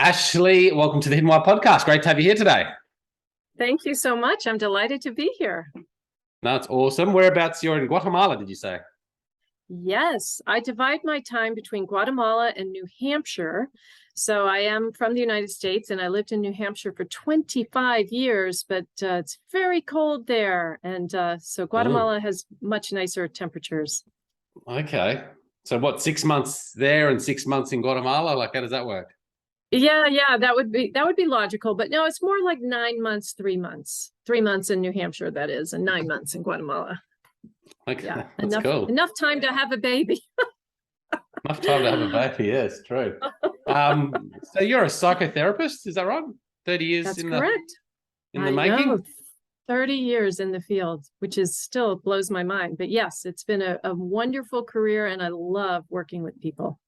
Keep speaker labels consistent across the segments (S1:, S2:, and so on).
S1: Ashley, welcome to the Hidden Why podcast. Great to have you here today.
S2: Thank you so much. I'm delighted to be here.
S1: No, it's awesome. Whereabouts? You're in Guatemala, did you say?
S2: Yes, I divide my time between Guatemala and New Hampshire. So I am from the United States and I lived in New Hampshire for 25 years, but it's very cold there. And so Guatemala has much nicer temperatures.
S1: Okay. So what, 6 months there and 6 months in Guatemala? Like, how does that work?
S2: Yeah, that would be logical. But no, it's more like 9 months, 3 months. 3 months in New Hampshire, that is, and 9 months in Guatemala.
S1: Okay,
S2: yeah,
S1: that's cool.
S2: Enough time to have a baby.
S1: Enough time to have a baby, yes, true. So you're a psychotherapist, is that right? 30 years
S2: That's
S1: in
S2: correct.
S1: in the making?
S2: Know, 30 years in the field, which is still blows my mind. But yes, it's been a wonderful career and I love working with people.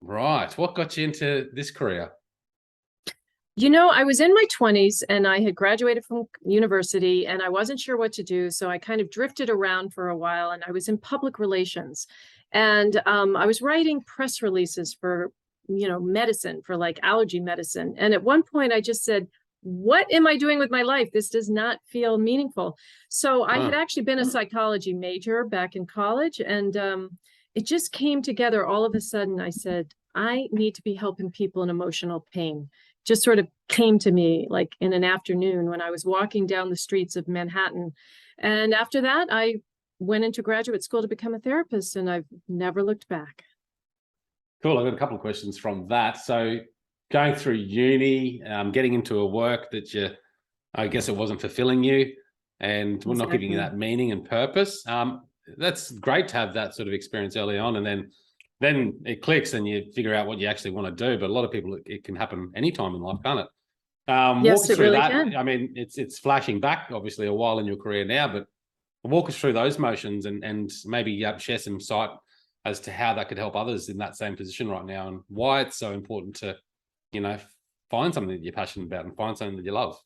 S1: Right. What got you into this career?
S2: You know, I was in my 20s and I had graduated from university and I wasn't sure what to do. So I kind of drifted around for a while and I was in public relations. And I was writing press releases for, medicine, for like allergy medicine. And at one point I just said, what am I doing with my life? This does not feel meaningful. So I had actually been a psychology major back in college and it just came together all of a sudden. I said, I need to be helping people in emotional pain. Just sort of came to me like in an afternoon when I was walking down the streets of Manhattan. And after that, I went into graduate school to become a therapist and I've never looked back.
S1: Cool. I've got a couple of questions from that. So going through uni, getting into a work that I guess it wasn't fulfilling you and not giving you that meaning and purpose. That's great to have that sort of experience early on. And then it clicks and you figure out what you actually want to do. But a lot of people, it can happen anytime in life, can't it?
S2: Yes,
S1: walk us
S2: it
S1: through
S2: really
S1: that.
S2: can.
S1: I mean, it's flashing back, obviously, a while in your career now, but walk us through those motions and maybe share some insight as to how that could help others in that same position right now and why it's so important to, find something that you're passionate about and find something that you love.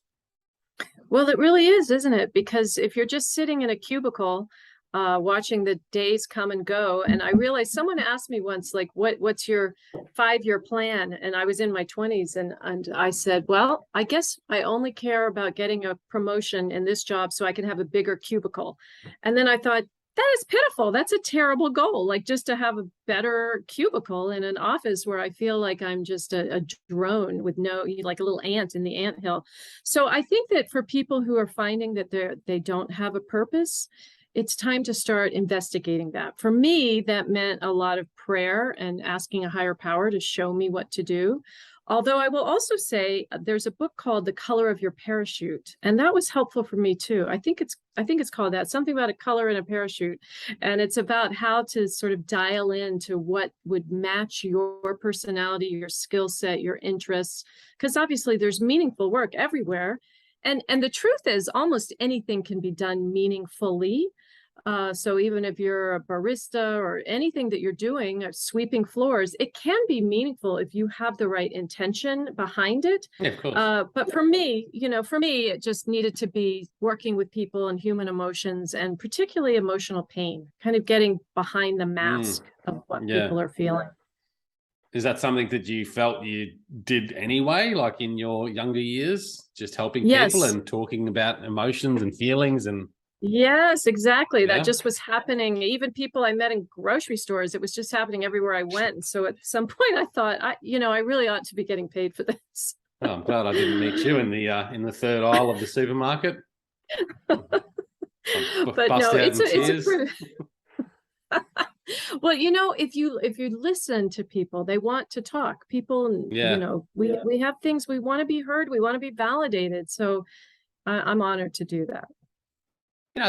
S2: Well, it really is, isn't it? Because if you're just sitting in a cubicle, watching the days come and go. And I realized someone asked me once, like, what's your 5-year plan? And I was in my 20s and I said, well, I guess I only care about getting a promotion in this job so I can have a bigger cubicle. And then I thought, that is pitiful. That's a terrible goal. Like just to have a better cubicle in an office where I feel like I'm just a drone with like a little ant in the anthill. So I think that for people who are finding that they don't have a purpose, it's time to start investigating that. For me, that meant a lot of prayer and asking a higher power to show me what to do. Although I will also say there's a book called The Color of Your Parachute, and that was helpful for me too. I think it's called that, something about a color in a parachute. And it's about how to sort of dial into what would match your personality, your skill set, your interests, because obviously there's meaningful work everywhere. And the truth is almost anything can be done meaningfully. So even if you're a barista or anything that you're doing, or sweeping floors, it can be meaningful if you have the right intention behind it.
S1: Yeah, of course.
S2: But for me, it just needed to be working with people and human emotions and particularly emotional pain, kind of getting behind the mask of what people are feeling.
S1: Is that something that you felt you did anyway, like in your younger years, just helping people and talking about emotions and feelings and...
S2: Yes, exactly. Yeah. That just was happening. Even people I met in grocery stores, it was just happening everywhere I went. And so at some point I thought, I really ought to be getting paid for this.
S1: Well, I'm glad I didn't meet you in the third aisle of the supermarket.
S2: But no, it's well, if you listen to people, they want to talk. People, we have things, we want to be heard, we want to be validated. So I'm honored to do that.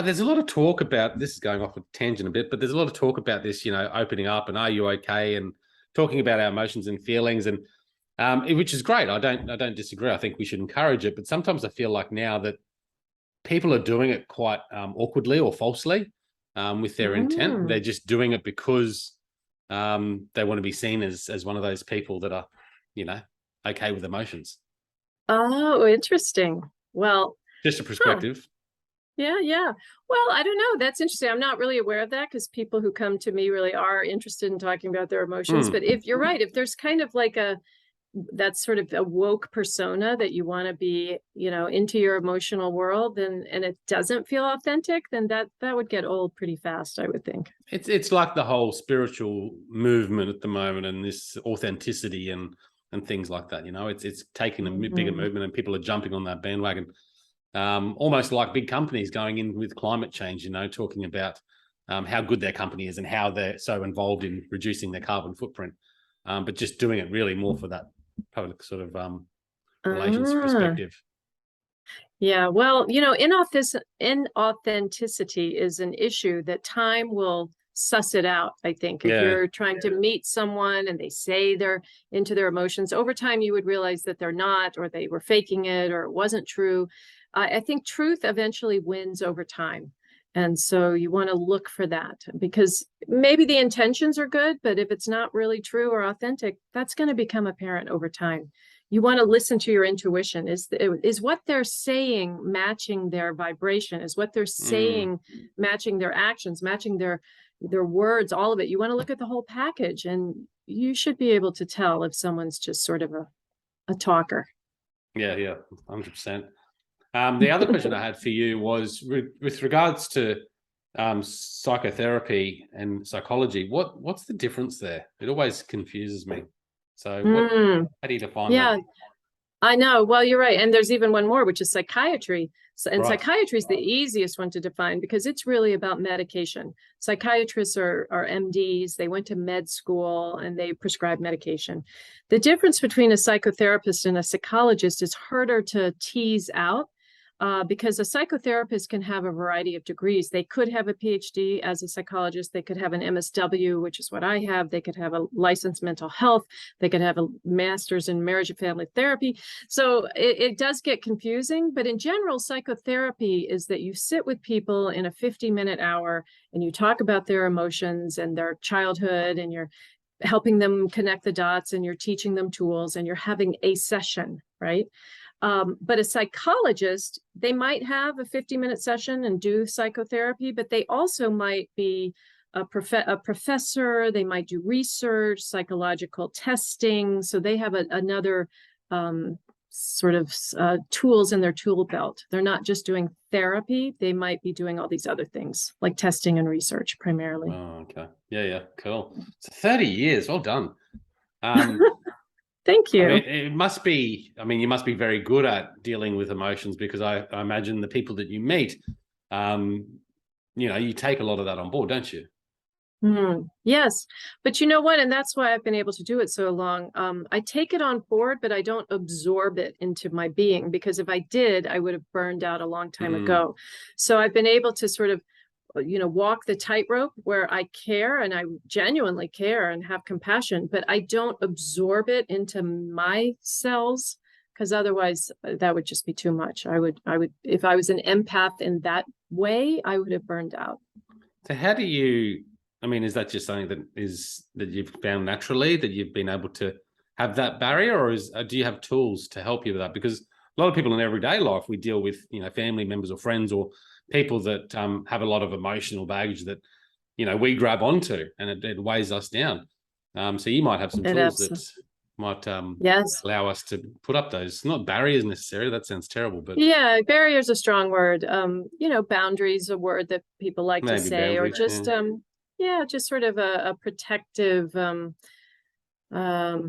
S1: There's a lot of talk about, this is going off a tangent a bit, but there's a lot of talk about this, opening up and are you okay, and talking about our emotions and feelings, and which is great. I don't disagree. I think we should encourage it, but sometimes I feel like now that people are doing it quite awkwardly or falsely with their intent. They're just doing it because they want to be seen as one of those people that are, okay with emotions.
S2: Oh, interesting. Well,
S1: just a perspective.
S2: Yeah. Well, I don't know. That's interesting. I'm not really aware of that because people who come to me really are interested in talking about their emotions. But if you're right, if there's kind of like that's sort of a woke persona that you want to be, into your emotional world, and it doesn't feel authentic, then that would get old pretty fast, I would think.
S1: It's like the whole spiritual movement at the moment, and this authenticity and things like that. It's taking a bigger movement, and people are jumping on that bandwagon. Almost like big companies going in with climate change, talking about how good their company is and how they're so involved in reducing their carbon footprint, but just doing it really more for that public sort of relations perspective.
S2: Yeah, well, inauthenticity is an issue that time will suss it out, I think. If you're trying to meet someone and they say they're into their emotions, over time you would realize that they're not, or they were faking it, or it wasn't true. I think truth eventually wins over time. And so you want to look for that, because maybe the intentions are good, but if it's not really true or authentic, that's going to become apparent over time. You want to listen to your intuition. Is what they're saying matching their vibration? Is what they're saying matching their actions, matching their words, all of it? You want to look at the whole package, and you should be able to tell if someone's just sort of a talker.
S1: Yeah, 100%. The other question I had for you was with regards to psychotherapy and psychology. What's the difference there? It always confuses me. So how do you define that?
S2: I know. Well, you're right. And there's even one more, which is psychiatry. And
S1: Right.
S2: Psychiatry is the easiest one to define, because it's really about medication. Psychiatrists are MDs. They went to med school and they prescribe medication. The difference between a psychotherapist and a psychologist is harder to tease out. Because a psychotherapist can have a variety of degrees. They could have a PhD as a psychologist. They could have an MSW, which is what I have. They could have a licensed mental health. They could have a master's in marriage and family therapy. So it does get confusing. But in general, psychotherapy is that you sit with people in a 50-minute hour and you talk about their emotions and their childhood, and you're helping them connect the dots, and you're teaching them tools, and you're having a session, right? But a psychologist, they might have a 50-minute session and do psychotherapy, but they also might be a professor. They might do research, psychological testing. So they have another sort of tools in their tool belt. They're not just doing therapy. They might be doing all these other things like testing and research primarily.
S1: Oh, okay. Yeah, cool. So 30 years, well done.
S2: Thank you.
S1: It must be, you must be very good at dealing with emotions, because I imagine the people that you meet, you take a lot of that on board, don't you?
S2: Yes. But you know what? And that's why I've been able to do it so long. I take it on board, but I don't absorb it into my being, because if I did, I would have burned out a long time ago. So I've been able to sort of walk the tightrope where I care, and I genuinely care and have compassion, but I don't absorb it into my cells, because otherwise that would just be too much. I would, if I was an empath in that way, I would have burned out.
S1: So how do you, is that just something that you've found naturally, that you've been able to have that barrier, or do you have tools to help you with that? Because a lot of people in everyday life, we deal with, family members or friends or people that have a lot of emotional baggage that, we grab onto, and it weighs us down. So you might have some tools that might allow us to put up those, not barriers necessarily. That sounds terrible, but
S2: yeah, barrier is a strong word. Boundaries, a word that people like to say, or just just sort of a protective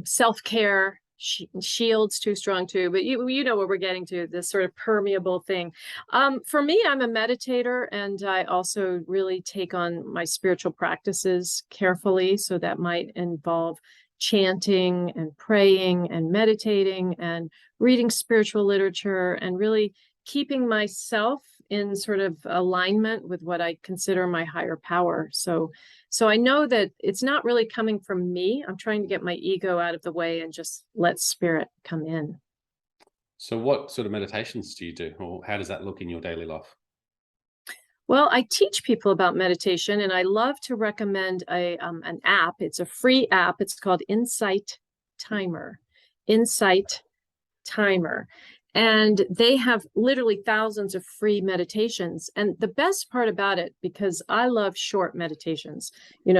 S2: self-care. Shield's too strong too, but you know what we're getting to, this sort of permeable thing. For me, I'm a meditator, and I also really take on my spiritual practices carefully. So that might involve chanting and praying and meditating and reading spiritual literature, and really keeping myself in sort of alignment with what I consider my higher power. So I know that it's not really coming from me. I'm trying to get my ego out of the way and just let spirit come in.
S1: So what sort of meditations do you do, or how does that look in your daily life?
S2: Well, I teach people about meditation, and I love to recommend an app. It's a free app. It's called Insight Timer. Insight Timer. And they have literally thousands of free meditations. And the best part about it, because I love short meditations,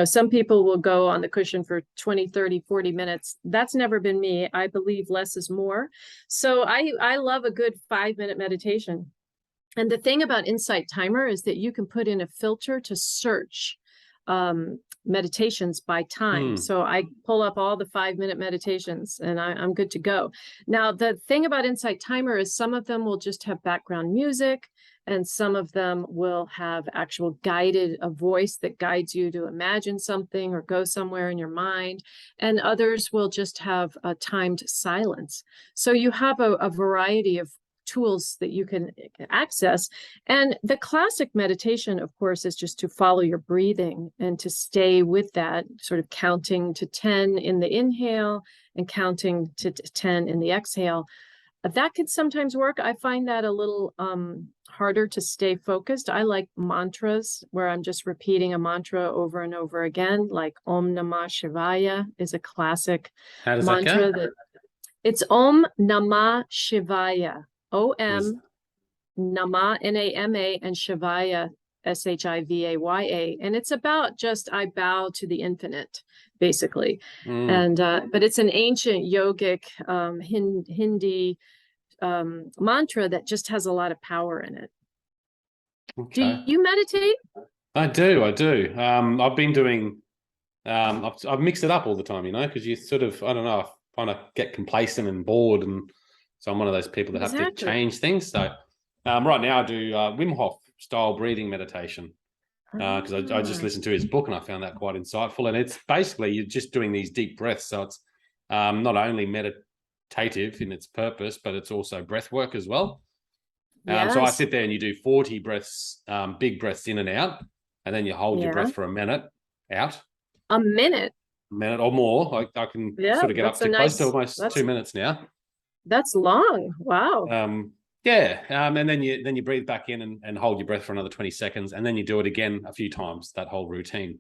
S2: some people will go on the cushion for 20, 30, 40 minutes. That's never been me. I believe less is more. So I love a good 5-minute meditation. And the thing about Insight Timer is that you can put in a filter to search meditations by time. So I pull up all the 5-minute meditations and I'm good to go. Now, the thing about Insight Timer is some of them will just have background music, and some of them will have actual a voice that guides you to imagine something or go somewhere in your mind. And others will just have a timed silence. So you have a variety of tools that you can access. And the classic meditation, of course, is just to follow your breathing and to stay with that, sort of counting to 10 in the inhale and counting to 10 in the exhale. That could sometimes work. I find that a little harder to stay focused. I like mantras where I'm just repeating a mantra over and over again, like Om Namah Shivaya is a classic mantra. It's Om Namah Shivaya. O-M, Nama, N-A-M-A, and Shivaya, S-H-I-V-A-Y-A. And it's about just, I bow to the infinite, basically. And, but it's an ancient yogic Hindi mantra that just has a lot of power in it. Okay. Do you meditate?
S1: I do. I've been doing, I've mixed it up all the time, because you sort of, I don't know, I kind of get complacent and bored, and so I'm one of those people that have to change things. So right now I do Wim Hof style breathing meditation because I just listened to his book and I found that quite insightful. And it's basically you're just doing these deep breaths. So it's not only meditative in its purpose, but it's also breath work as well. So I sit there and you do 40 breaths, big breaths in and out, and then you hold your breath for a minute out.
S2: A minute
S1: or more. I can sort of get up to close to almost 2 minutes now.
S2: That's long. Wow.
S1: And then you breathe back in and hold your breath for another 20 seconds, and then you do it again a few times, that whole routine.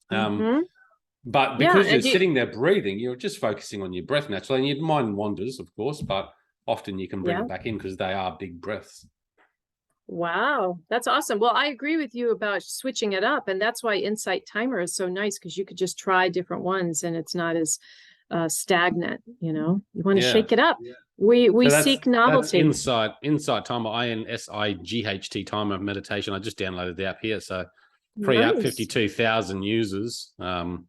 S1: But because you're sitting there breathing, you're just focusing on your breath naturally, and your mind wanders, of course, but often you can bring it back in because they are big breaths.
S2: Wow, that's awesome. Well, I agree with you about switching it up, and that's why Insight Timer is so nice, because you could just try different ones and it's not as stagnant. You want to shake it up. We seek novelty.
S1: That's Insight Timer, INSIGHT Timer meditation. I just downloaded the app here, so free app, 52,000 users. There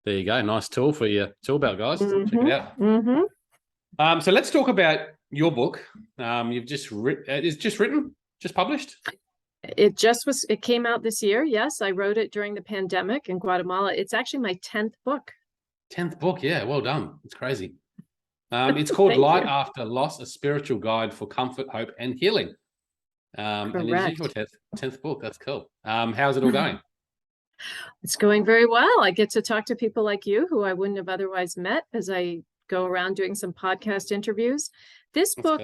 S1: you go, nice tool for your tool belt, guys. Check it out. So let's talk about your book. You've just published.
S2: It came out this year. Yes, I wrote it during the pandemic in Guatemala. It's actually my 10th book.
S1: 10th book, yeah, well done. It's crazy. It's called Light After Loss, a spiritual guide for comfort, hope, and healing. And it's your 10th book. That's cool. How's it all going?
S2: It's going very well. I get to talk to people like you who I wouldn't have otherwise met as I go around doing some podcast interviews. This book,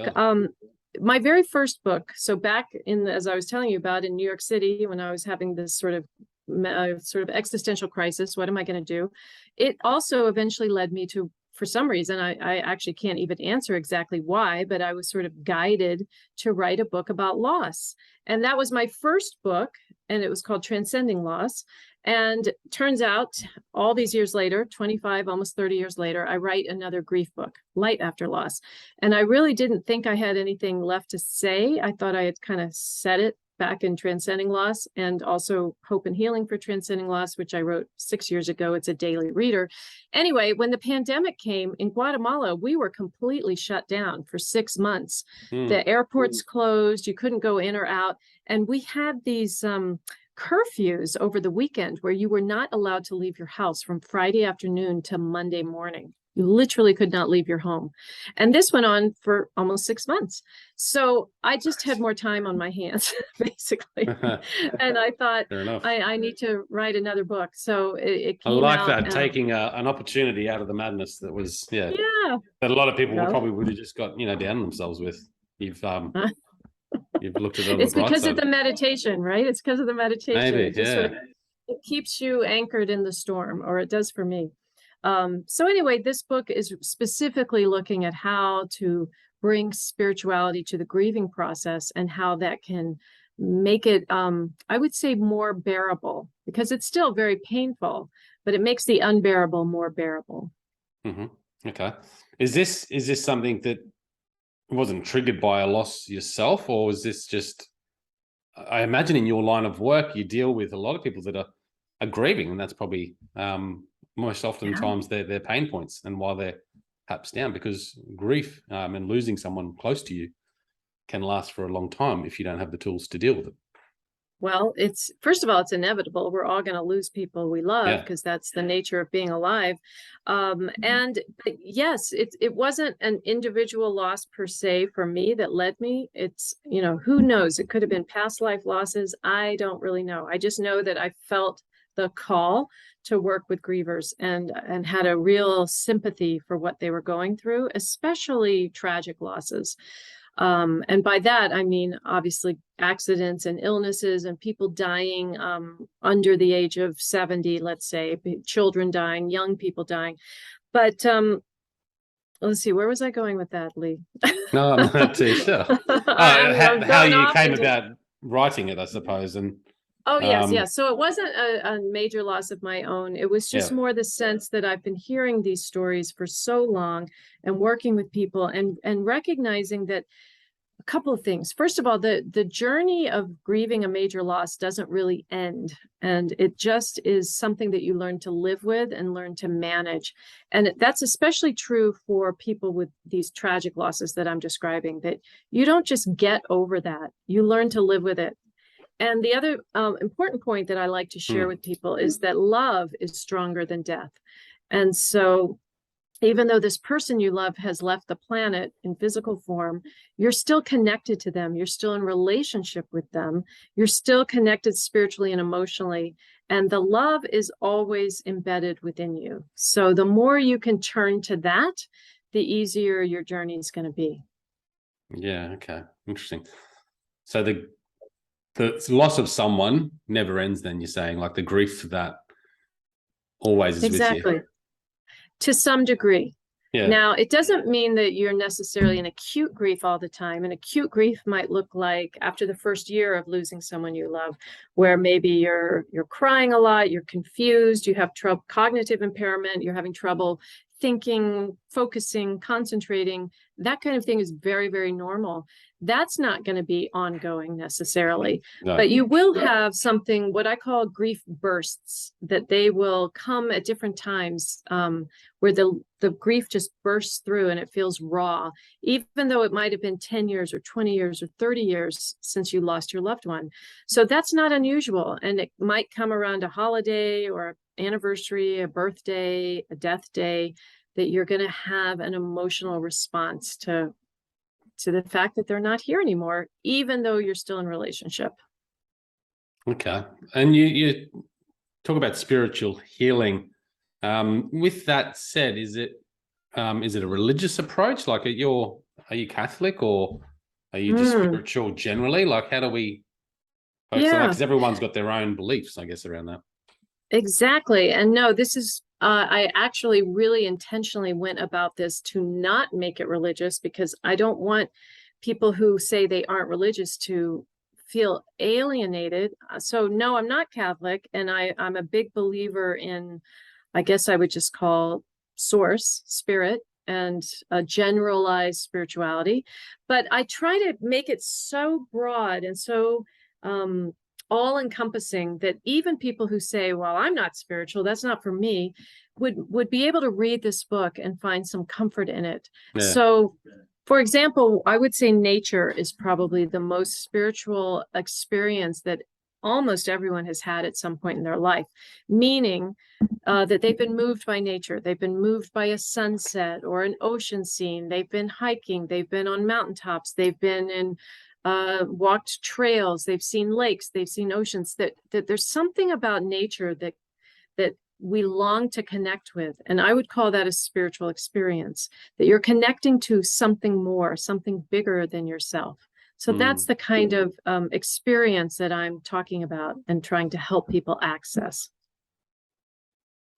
S2: my very first book, so back as I was telling you about in New York City, when I was having this sort of existential crisis, what am I going to do? It also eventually led me to, for some reason, I actually can't even answer exactly why, but I was sort of guided to write a book about loss. And that was my first book, and it was called Transcending Loss. And turns out all these years later, 25, almost 30 years later, I write another grief book, Light After Loss. And I really didn't think I had anything left to say. I thought I had kind of said it back in Transcending Loss, and also Hope and Healing for Transcending Loss, which I wrote 6 years ago. It's a daily reader. Anyway, when the pandemic came in Guatemala, we were completely shut down for 6 months. The airports closed, you couldn't go in or out. And we had these curfews over the weekend where you were not allowed to leave your house from Friday afternoon to Monday morning. You literally could not leave your home. And this went on for almost 6 months. So I just had more time on my hands, basically. And I thought, I need to write another book. So it came out.
S1: I like that, taking an opportunity out of the madness that was, that a lot of people probably would have just got, down themselves with. You've looked at it on the bright side.
S2: Because of the meditation, right? It's because of the meditation.
S1: Maybe,
S2: it keeps you anchored in the storm, or it does for me. So anyway, this book is specifically looking at how to bring spirituality to the grieving process and how that can make it, I would say, more bearable, because it's still very painful, but it makes the unbearable more bearable.
S1: Mm-hmm. Okay. Is this something that wasn't triggered by a loss yourself, or is this just, I imagine in your line of work, you deal with a lot of people that are grieving, and that's probably most oftentimes their pain points and why they're perhaps down, because grief and losing someone close to you can last for a long time if you don't have the tools to deal with it.
S2: Well, it's, first of all, it's inevitable. We're all going to lose people we love, because that's the nature of being alive. And yes, it wasn't an individual loss per se for me that led me. It's, who knows? It could have been past life losses. I don't really know. I just know that I felt the call to work with grievers and had a real sympathy for what they were going through, especially tragic losses. And by that, I mean, obviously, accidents and illnesses and people dying under the age of 70, let's say, children dying, young people dying. But let's see, where was I going with that, Lee?
S1: No, I'm not too sure. How you came about writing it, I suppose. And
S2: oh, yes. So it wasn't a major loss of my own. It was just more the sense that I've been hearing these stories for so long and working with people and recognizing that a couple of things. First of all, the journey of grieving a major loss doesn't really end. And it just is something that you learn to live with and learn to manage. And that's especially true for people with these tragic losses that I'm describing, that you don't just get over that. You learn to live with it. And the other important point that I like to share with people is that love is stronger than death. And so even though this person you love has left the planet in physical form, you're still connected to them. You're still in relationship with them. You're still connected spiritually and emotionally. And the love is always embedded within you. So the more you can turn to that, the easier your journey is going to be.
S1: Yeah. Okay. Interesting. So the loss of someone never ends, then, you're saying, like the grief for that always is with you.
S2: To some degree.
S1: Yeah.
S2: Now, it doesn't mean that you're necessarily in acute grief all the time. And acute grief might look like after the first year of losing someone you love, where maybe you're crying a lot, you're confused, you have trouble, cognitive impairment, you're having trouble thinking, focusing, concentrating. That kind of thing is very, very normal. That's not going to be ongoing necessarily, but you will have something, what I call grief bursts, that they will come at different times, where the grief just bursts through and it feels raw, even though it might have been 10 years or 20 years or 30 years since you lost your loved one. So that's not unusual. And it might come around a holiday or an anniversary, a birthday, a death day, that you're going to have an emotional response to the fact that they're not here anymore, even though you're still in relationship.
S1: Okay. And you talk about spiritual healing. With that said, is it a religious approach? Like, are you Catholic, or are you just spiritual generally? Like, how do we focus on that? Because everyone's got their own beliefs, I guess, around that.
S2: Exactly. And no, this is, I actually really intentionally went about this to not make it religious, because I don't want people who say they aren't religious to feel alienated. So no, I'm not Catholic, and I'm a big believer in, I guess I would just call source, spirit, and a generalized spirituality. But I try to make it so broad and so all-encompassing that even people who say, well, I'm not spiritual, that's not for me, would be able to read this book and find some comfort in it. So, for example, I would say nature is probably the most spiritual experience that almost everyone has had at some point in their life, meaning that they've been moved by nature. They've been moved by a sunset or an ocean scene. They've been hiking. They've been on mountaintops. They've been in walked trails. They've seen lakes. They've seen oceans. That there's something about nature that we long to connect with. And I would call that a spiritual experience, that you're connecting to something more, something bigger than yourself. So that's the kind of experience that I'm talking about and trying to help people access.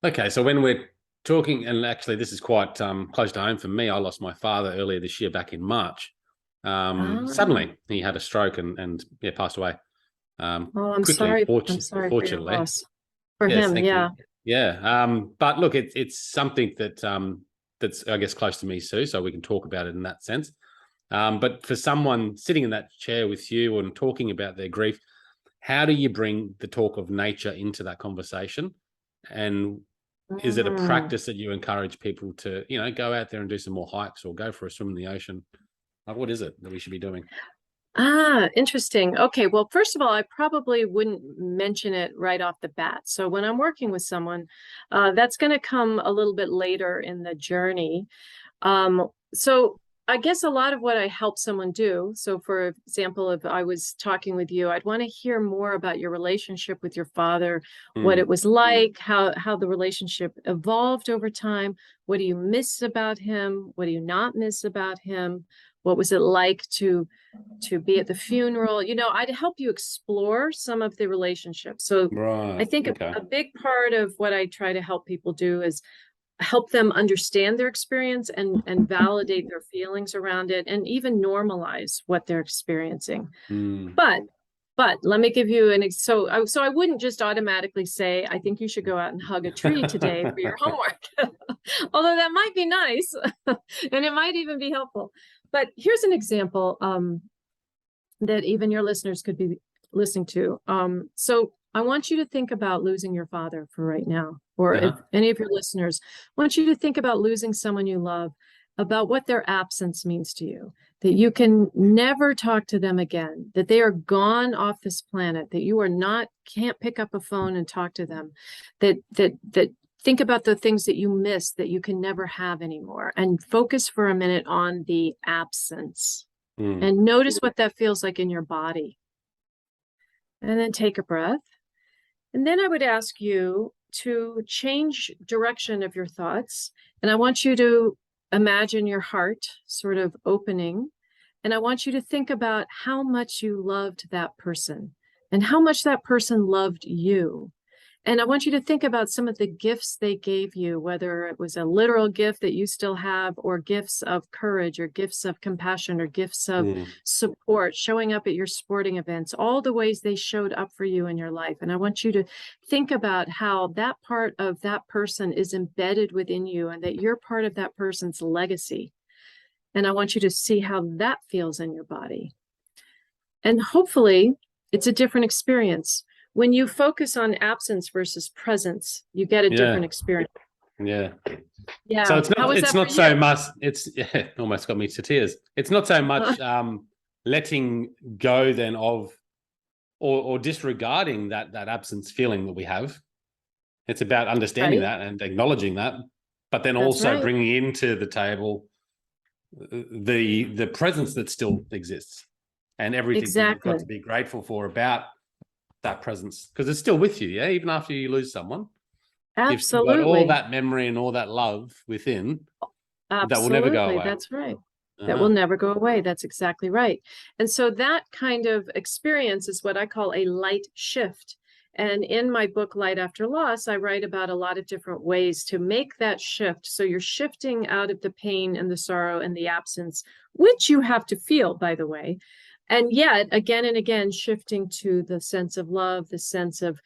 S1: Okay, so when we're talking, and actually this is quite close to home for me. I lost my father earlier this year, back in March. Suddenly he had a stroke and yeah, passed away.
S2: Oh, I'm
S1: Quickly,
S2: sorry. I'm sorry for your
S1: fortunately.
S2: loss. For
S1: Yes,
S2: him,
S1: thank
S2: yeah.
S1: you. Yeah. But look, it's something that that's, I guess, close to me, Sue, so we can talk about it in that sense. But for someone sitting in that chair with you and talking about their grief, how do you bring the talk of nature into that conversation? And is it a practice that you encourage people to, you know, go out there and do some more hikes or go for a swim in the ocean? Like, what is it that we should be doing?
S2: Interesting. Okay, well, first of all, I probably wouldn't mention it right off the bat. So when I'm working with someone, that's going to come a little bit later in the journey. So I guess a lot of what I help someone do, so for example, if I was talking with you, I'd want to hear more about your relationship with your father, what it was like, how the relationship evolved over time. What do you miss about him? What do you not miss about him? What was it like to be at the funeral? You know, I'd help you explore some of the relationships. So
S1: Right.
S2: I think
S1: Okay.
S2: a big part of what I try to help people do is help them understand their experience and validate their feelings around it, and even normalize what they're experiencing. But let me give you so I wouldn't just automatically say, I think you should go out and hug a tree today for your homework. Although that might be nice and it might even be helpful. But here's an example that even your listeners could be listening to. So I want you to think about losing your father for right now, or if any of your listeners, I want you to think about losing someone you love, about what their absence means to you, that you can never talk to them again, that they are gone off this planet, that you can't pick up a phone and talk to them, that think about the things that you miss that you can never have anymore, and focus for a minute on the absence and notice what that feels like in your body. And then take a breath. And then I would ask you to change direction of your thoughts. And I want you to imagine your heart sort of opening. And I want you to think about how much you loved that person and how much that person loved you. And I want you to think about some of the gifts they gave you, whether it was a literal gift that you still have, or gifts of courage, or gifts of compassion, or gifts of support, showing up at your sporting events, all the ways they showed up for you in your life. And I want you to think about how that part of that person is embedded within you, and that you're part of that person's legacy. And I want you to see how that feels in your body. And hopefully it's a different experience. When you focus on absence versus presence, you get a different experience.
S1: Yeah.
S2: Yeah.
S1: So it's not so much, it almost got me to tears. It's not so much letting go then of or disregarding that absence feeling that we have. It's about understanding that and acknowledging that, but then also bringing into the table the presence that still exists, and everything that you've got to be grateful for about that presence, because it's still with you. Yeah, even after you lose someone, you've still got all that memory and all that love within that will never go away.
S2: That's right. That will never go away. That's exactly right. And so that kind of experience is what I call a light shift. And in my book, Light After Loss, I write about a lot of different ways to make that shift. So you're shifting out of the pain and the sorrow and the absence, which you have to feel, by the way. And yet, again and again, shifting to the sense of love, the sense of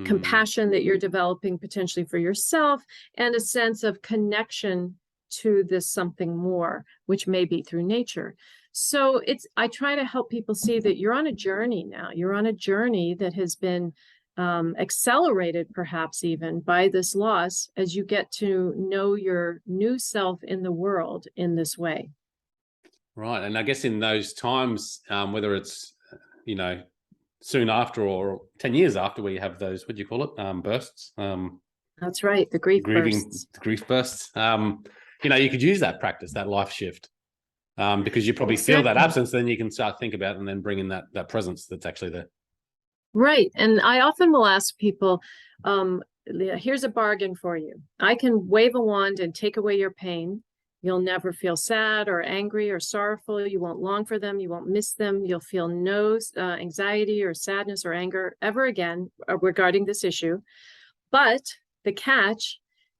S2: compassion that you're developing potentially for yourself, and a sense of connection to this something more, which may be through nature. So I try to help people see that you're on a journey now. You're on a journey that has been accelerated, perhaps even by this loss, as you get to know your new self in the world in this way.
S1: Right. And I guess in those times, whether it's, you know, soon after or 10 years after, where you have those, what do you call it? Bursts.
S2: That's right. The grief
S1: bursts. Grief bursts. You know, you could use that practice, that life shift, because you probably feel that absence, then you can start think about and then bring in that presence that's actually there.
S2: Right. And I often will ask people, here's a bargain for you. I can wave a wand and take away your pain. You'll never feel sad or angry or sorrowful. You won't long for them. You won't miss them. You'll feel no anxiety or sadness or anger ever again regarding this issue. But the catch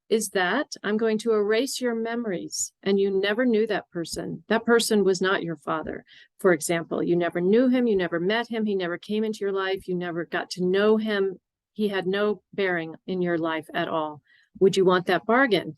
S2: is that I'm going to erase your memories, and you never knew that person. That person was not your father. For example, you never knew him, you never met him, he never came into your life, you never got to know him. He had no bearing in your life at all. Would you want that bargain?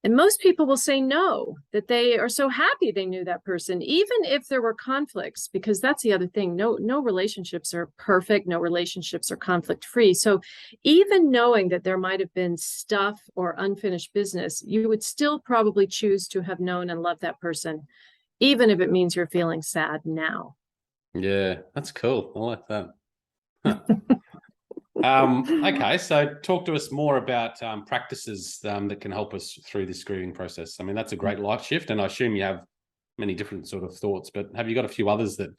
S2: And most people will say no, that they are so happy they knew that person, even if there were conflicts, because that's the other thing. No relationships are perfect. No relationships are conflict free. So even knowing that there might have been stuff or unfinished business, you would still probably choose to have known and loved that person, even if it means you're feeling sad now.
S1: Yeah, that's cool. I like that. Huh. Okay, so talk to us more about practices that can help us through this grieving process. I mean, that's a great life shift, and I assume you have many different sort of thoughts, but have you got a few others that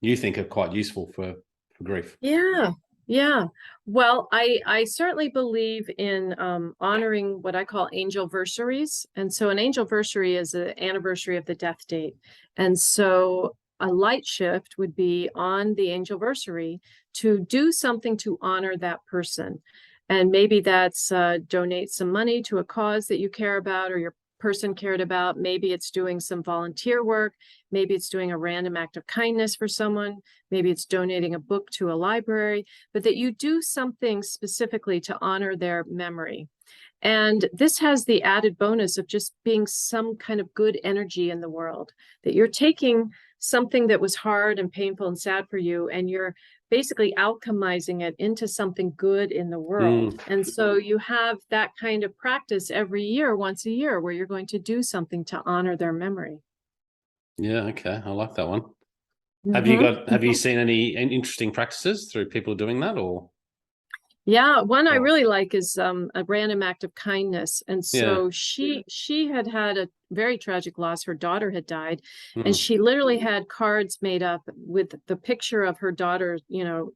S1: you think are quite useful for grief?
S2: Yeah. Well, I certainly believe in honoring what I call angelversaries. And so an angelversary is an anniversary of the death date. And so a light shift would be on the angelversary to do something to honor that person. And maybe that's donate some money to a cause that you care about or your person cared about. Maybe it's doing some volunteer work. Maybe it's doing a random act of kindness for someone. Maybe it's donating a book to a library, but that you do something specifically to honor their memory. And this has the added bonus of just being some kind of good energy in the world, that you're taking something that was hard and painful and sad for you, and you're basically alchemizing it into something good in the world. And so you have that kind of practice every year, once a year, where you're going to do something to honor their memory.
S1: Yeah, okay. I like that one. Have you seen any interesting practices through people doing that, or?
S2: Yeah, one I really like is a random act of kindness. And so she had a very tragic loss. Her daughter had died, and she literally had cards made up with the picture of her daughter,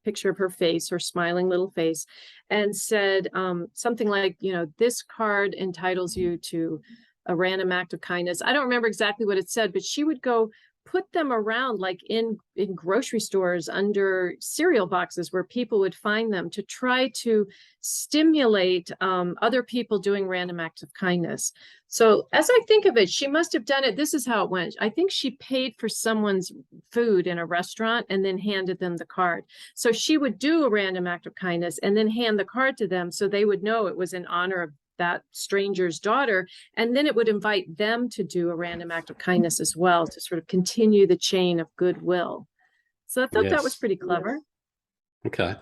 S2: picture of her face, her smiling little face, and said something like, this card entitles you to a random act of kindness. I don't remember exactly what it said, but she would go put them around like in grocery stores under cereal boxes where people would find them, to try to stimulate other people doing random acts of kindness. So as I think of it, she must have done it. This is how it went. I think she paid for someone's food in a restaurant and then handed them the card. So she would do a random act of kindness and then hand the card to them so they would know it was in honor of that stranger's daughter, and then it would invite them to do a random act of kindness as well, to sort of continue the chain of goodwill. So I thought that was pretty clever.
S1: Okay,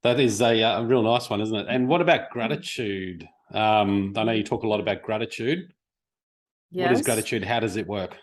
S1: that is a real nice one, isn't it? And what about gratitude? I know you talk a lot about gratitude.
S2: Yes.
S1: What is gratitude? How does it work?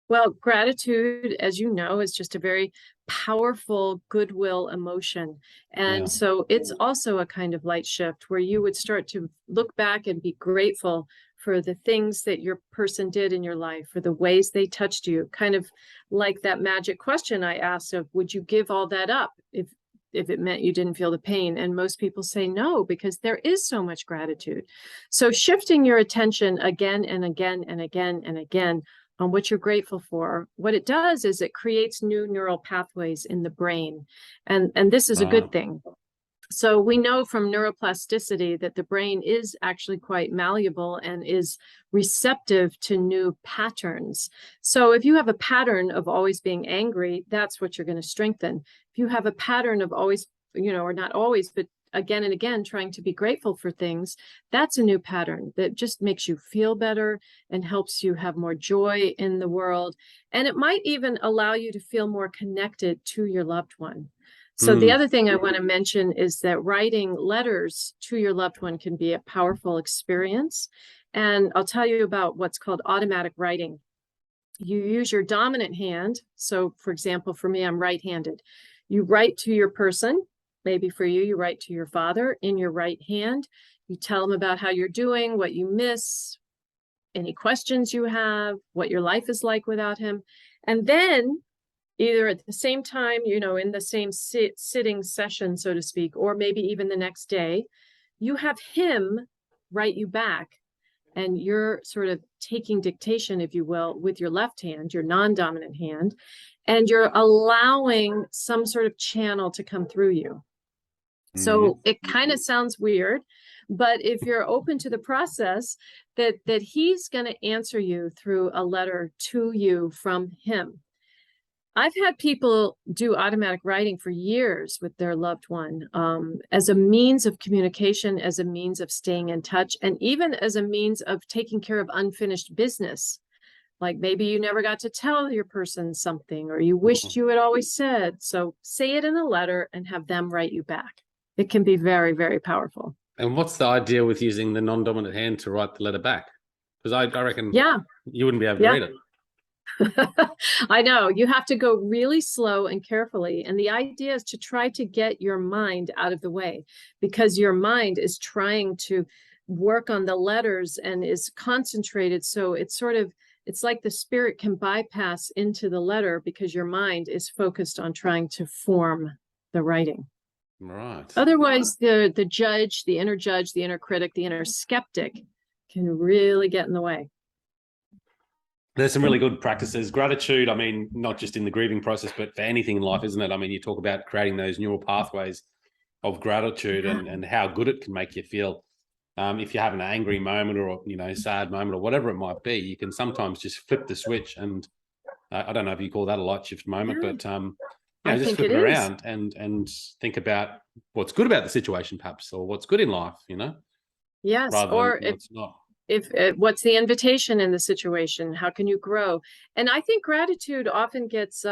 S2: Well, gratitude, as you know, is just a very powerful goodwill emotion. And so it's also a kind of light shift where you would start to look back and be grateful for the things that your person did in your life, for the ways they touched you, kind of like that magic question I asked of, would you give all that up if it meant you didn't feel the pain? And most people say no, because there is so much gratitude. So shifting your attention again and again and again and again on what you're grateful for, what it does is it creates new neural pathways in the brain. And this is a good thing. So we know from neuroplasticity that the brain is actually quite malleable and is receptive to new patterns. So if you have a pattern of always being angry, that's what you're going to strengthen. If you have a pattern of always, or not always, but again and again trying to be grateful for things, that's a new pattern that just makes you feel better and helps you have more joy in the world. And it might even allow you to feel more connected to your loved one. So the other thing I want to mention is that writing letters to your loved one can be a powerful experience. And I'll tell you about what's called automatic writing. You use your dominant hand. So for example, for me, I'm right-handed. You write to your person. Maybe for you, you write to your father in your right hand. You tell them about how you're doing, what you miss, any questions you have, what your life is like without him. And then either at the same time, in the same sitting session, so to speak, or maybe even the next day, you have him write you back. And you're sort of taking dictation, if you will, with your left hand, your non-dominant hand, and you're allowing some sort of channel to come through you. So it kind of sounds weird, But if you're open to the process, that he's going to answer you through a letter to you from him. I've had people do automatic writing for years with their loved one, as a means of communication, as a means of staying in touch, and even as a means of taking care of unfinished business. Like maybe you never got to tell your person something, or you wished you had always said. So say it in a letter and have them write you back. It can be very, very powerful.
S1: And what's the idea with using the non-dominant hand to write the letter back? Because I reckon you wouldn't be able to read it.
S2: I know. You have to go really slow and carefully. And the idea is to try to get your mind out of the way, because your mind is trying to work on the letters and is concentrated. So it's like the spirit can bypass into the letter because your mind is focused on trying to form the writing.
S1: Right.
S2: Otherwise, the judge, the inner critic, the inner skeptic can really get in the way.
S1: There's some really good practices. Gratitude, I mean, not just in the grieving process, but for anything in life, isn't it? I mean, you talk about creating those neural pathways of gratitude and how good it can make you feel. If you have an angry moment or, sad moment or whatever it might be, you can sometimes just flip the switch. And I don't know if you call that a light shift moment, but just flip it around and think about what's good about the situation, perhaps, or what's good in life,
S2: Yes, or
S1: what's not.
S2: If what's the invitation in the situation? How can you grow? And I think gratitude often gets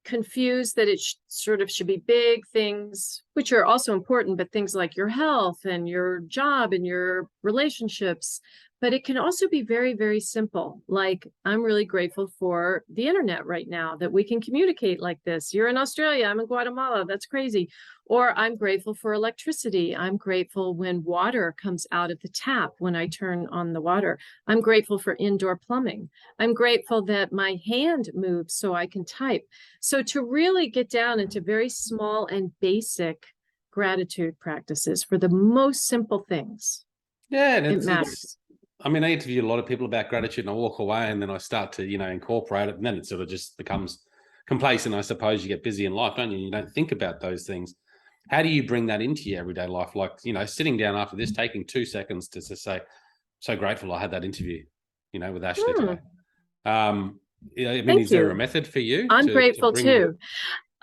S2: confused that it should be big things, which are also important, but things like your health and your job and your relationships. But it can also be very, very simple. Like, I'm really grateful for the internet right now, that we can communicate like this. You're in Australia, I'm in Guatemala. That's crazy. Or I'm grateful for electricity. I'm grateful when water comes out of the tap when I turn on the water. I'm grateful for indoor plumbing. I'm grateful that my hand moves so I can type. So to really get down into very small and basic gratitude practices for the most simple things.
S1: Yeah, and
S2: it matters.
S1: I interview a lot of people about gratitude, and I walk away and then I start to, incorporate it, and then it sort of just becomes complacent. I suppose you get busy in life, don't you? You don't think about those things. How do you bring that into your everyday life? Like, sitting down after this, taking 2 seconds to say, so grateful I had that interview, with Ashley today. Is there a method for you?
S2: I'm grateful too.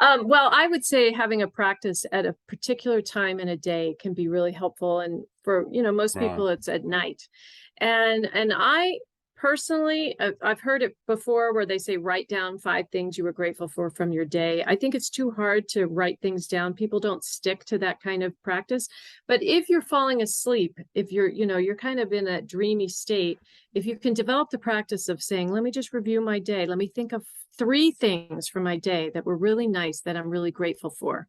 S2: Well, I would say having a practice at a particular time in a day can be really helpful. And for, most people, it's at night. And I personally, I've heard it before where they say, write down 5 things you were grateful for from your day. I think it's too hard to write things down. People don't stick to that kind of practice. But if you're falling asleep, if you're kind of in a dreamy state, if you can develop the practice of saying, let me just review my day. Let me think of 3 things from my day that were really nice that I'm really grateful for.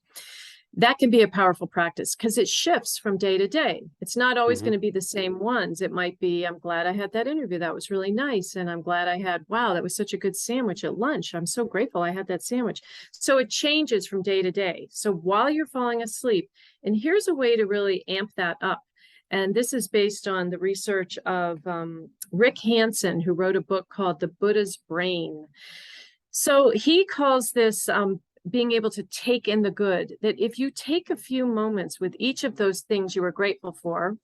S2: That can be a powerful practice because it shifts from day to day. It's not always going to be the same ones. It might be, I'm glad I had that interview. That was really nice. And I'm glad wow, that was such a good sandwich at lunch. I'm so grateful I had that sandwich. So it changes from day to day. So while you're falling asleep, and here's a way to really amp that up. And this is based on the research of Rick Hansen, who wrote a book called The Buddha's Brain. So he calls this being able to take in the good, that if you take a few moments with each of those things you were grateful for,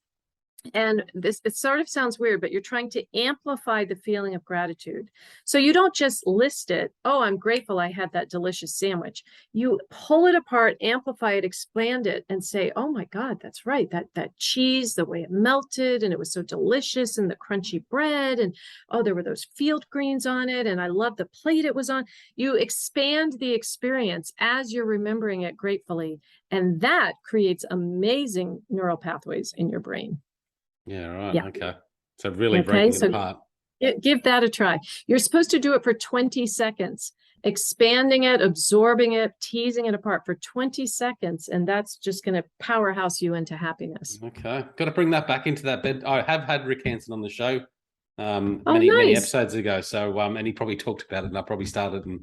S2: and it sort of sounds weird, but you're trying to amplify the feeling of gratitude. So you don't just list it, oh, I'm grateful I had that delicious sandwich. You pull it apart, amplify it, expand it, and say, oh my God, that's right. That cheese, the way it melted, and it was so delicious, and the crunchy bread, and oh, there were those field greens on it, and I love the plate it was on. You expand the experience as you're remembering it gratefully, and that creates amazing neural pathways in your brain.
S1: Yeah, right. Yeah. Okay. So really breaking it apart.
S2: Give that a try. You're supposed to do it for 20 seconds, expanding it, absorbing it, teasing it apart for 20 seconds. And that's just going to powerhouse you into happiness.
S1: Okay. Got to bring that back into that bed. I have had Rick Hansen on the show many episodes ago. So, and he probably talked about it, and I probably started and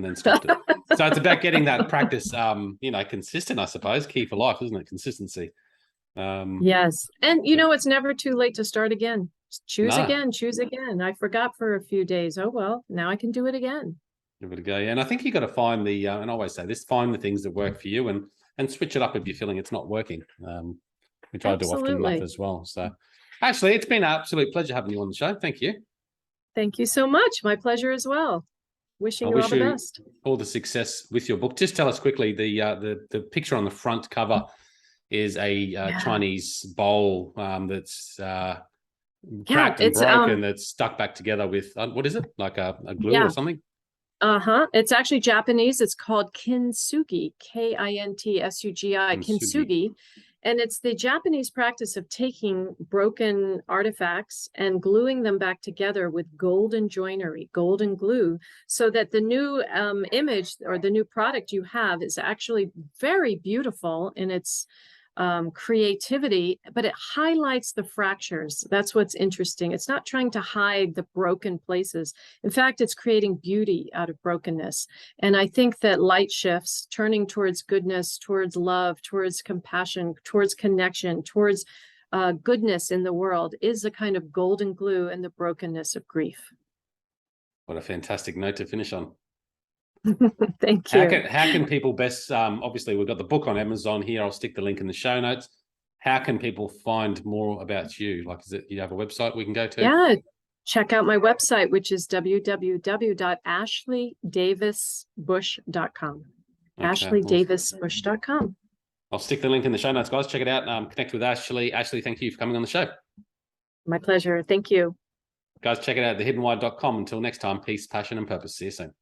S1: then stopped it. So it's about getting that practice, consistent, I suppose. Key for life, isn't it? Consistency.
S2: Yes. And it's never too late to start again. Choose again. I forgot for a few days. Oh, well, now I can do it again.
S1: Give it a go. Yeah. And I think you got to find and I always say this, find the things that work for you and switch it up if you're feeling it's not working. which I do often enough
S2: Absolutely.
S1: as well. So, Ashley, it's been an absolute pleasure having you on the show. Thank you.
S2: Thank you so much. My pleasure as well. Wishing
S1: I
S2: you all
S1: wish
S2: the
S1: you
S2: best.
S1: all the success with your book. Just tell us quickly, the picture on the front cover is a Chinese bowl that's cracked and
S2: it's
S1: broken, that's stuck back together with what is it, like a glue or something?
S2: It's actually Japanese. It's called kintsugi, Kintsugi, kintsugi. And it's the Japanese practice of taking broken artifacts and gluing them back together with golden joinery, golden glue, so that the new image or the new product you have is actually very beautiful in its creativity, but it highlights the fractures. That's what's interesting. It's not trying to hide the broken places. In fact, it's creating beauty out of brokenness. And I think that light shifts, turning towards goodness, towards love, towards compassion, towards connection, towards goodness in the world, is a kind of golden glue in the brokenness of grief.
S1: What a fantastic note to finish on.
S2: Thank you.
S1: How can people best, obviously we've got the book on Amazon here. I'll stick the link in the show notes. How can people find more about you? Like, you have a website we can go to?
S2: Yeah, check out my website, which is www.ashleydavisbush.com.
S1: Okay,
S2: ashleydavisbush.com.
S1: I'll stick the link in the show notes, guys. Check it out. Connect with Ashley. Ashley, thank you for coming on the show.
S2: My pleasure. Thank you.
S1: Guys, check it out at thehiddenwhy.com. Until next time, peace, passion, and purpose. See you soon.